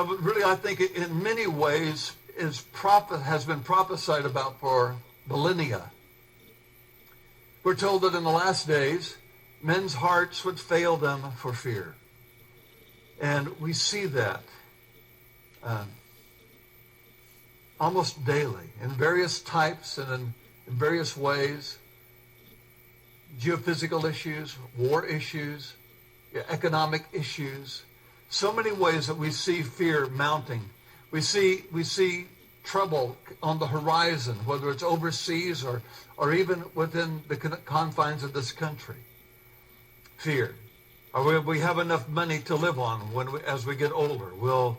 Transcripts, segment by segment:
but really I think it, in many ways has been prophesied about for millennia. We're told that in the last days, men's hearts would fail them for fear. And we see that almost daily in various types and in various ways. Geophysical issues, war issues, economic issues. So many ways that we see fear mounting. We see trouble on the horizon, whether it's overseas or even within the confines of this country. Fear. Will we have enough money to live on as we get older? Will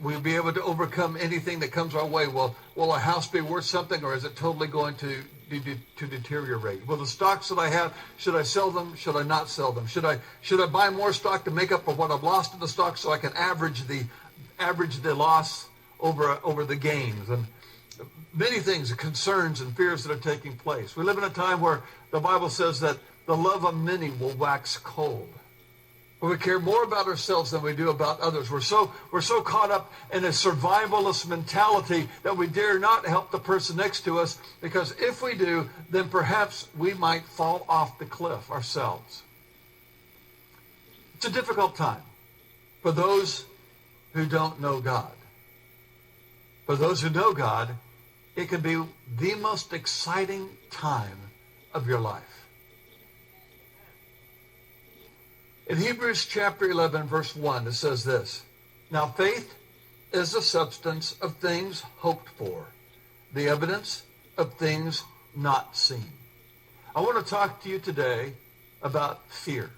we be able to overcome anything that comes our way? Will a house be worth something, or is it totally going to deteriorate? Will the stocks that I have, should I sell them? Should I not sell them? Should I buy more stock to make up for what I've lost in the stock so I can average the loss over the gains? And many things, concerns and fears that are taking place. We live in a time where the Bible says that the love of many will wax cold. We care more about ourselves than we do about others. We're so caught up in a survivalist mentality that we dare not help the person next to us, because if we do, then perhaps we might fall off the cliff ourselves. It's a difficult time for those who don't know God. For those who know God, it can be the most exciting time of your life. In Hebrews chapter 11, verse 1, it says this: Now faith is the substance of things hoped for, the evidence of things not seen. I want to talk to you today about fear.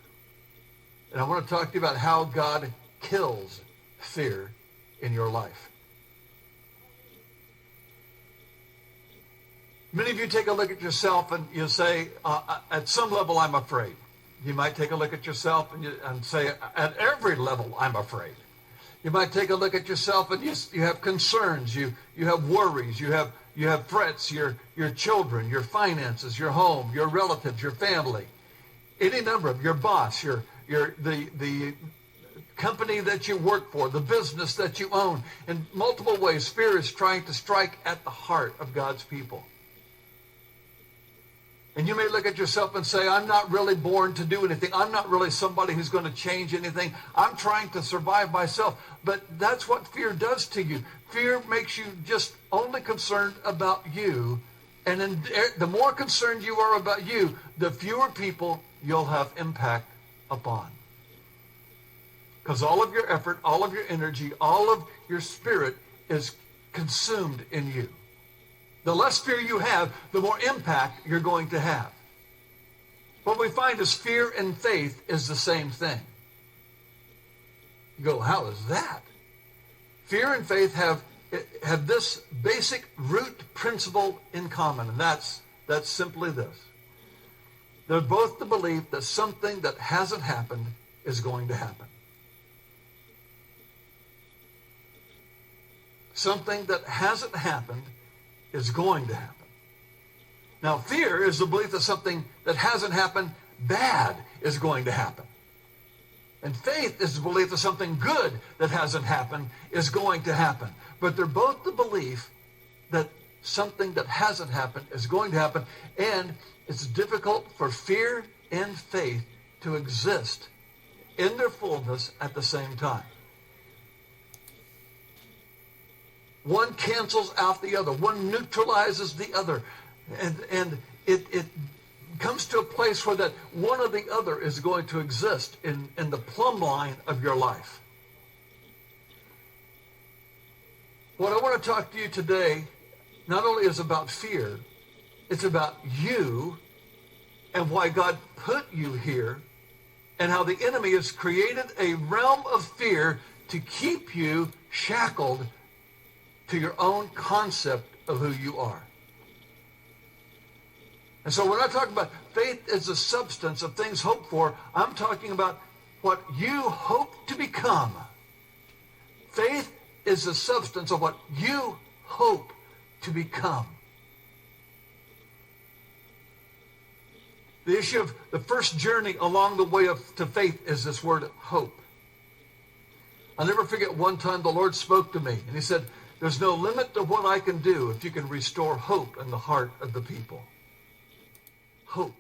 And I want to talk to you about how God kills fear in your life. Many of you take a look at yourself and you say, at some level, I'm afraid. You might take a look at yourself and say, at every level, I'm afraid. You might take a look at yourself and you have concerns, you have worries, you have threats, your children, your finances, your home, your relatives, your family, any number of your boss, the company that you work for, the business that you own. In multiple ways, fear is trying to strike at the heart of God's people. And you may look at yourself and say, I'm not really born to do anything. I'm not really somebody who's going to change anything. I'm trying to survive myself. But that's what fear does to you. Fear makes you just only concerned about you. And the more concerned you are about you, the fewer people you'll have impact upon. Because all of your effort, all of your energy, all of your spirit is consumed in you. The less fear you have, the more impact you're going to have. What we find is fear and faith is the same thing. You go, how is that? Fear and faith have this basic root principle in common, and that's simply this. They're both the belief that something that hasn't happened is going to happen. Something that hasn't happened is going to happen. Now, fear is the belief that something that hasn't happened bad is going to happen. And faith is the belief that something good that hasn't happened is going to happen. But they're both the belief that something that hasn't happened is going to happen, and it's difficult for fear and faith to exist in their fullness at the same time. One cancels out the other. One neutralizes the other. And it comes to a place where that one or the other is going to exist in the plumb line of your life. What I want to talk to you today not only is about fear, it's about you and why God put you here, and how the enemy has created a realm of fear to keep you shackled to your own concept of who you are. And so when I talk about faith as the substance of things hoped for, I'm talking about what you hope to become. Faith is the substance of what you hope to become. The issue of the first journey along the way to faith is this word hope. I'll never forget one time the Lord spoke to me, and he said, there's no limit to what I can do if you can restore hope in the heart of the people. Hope.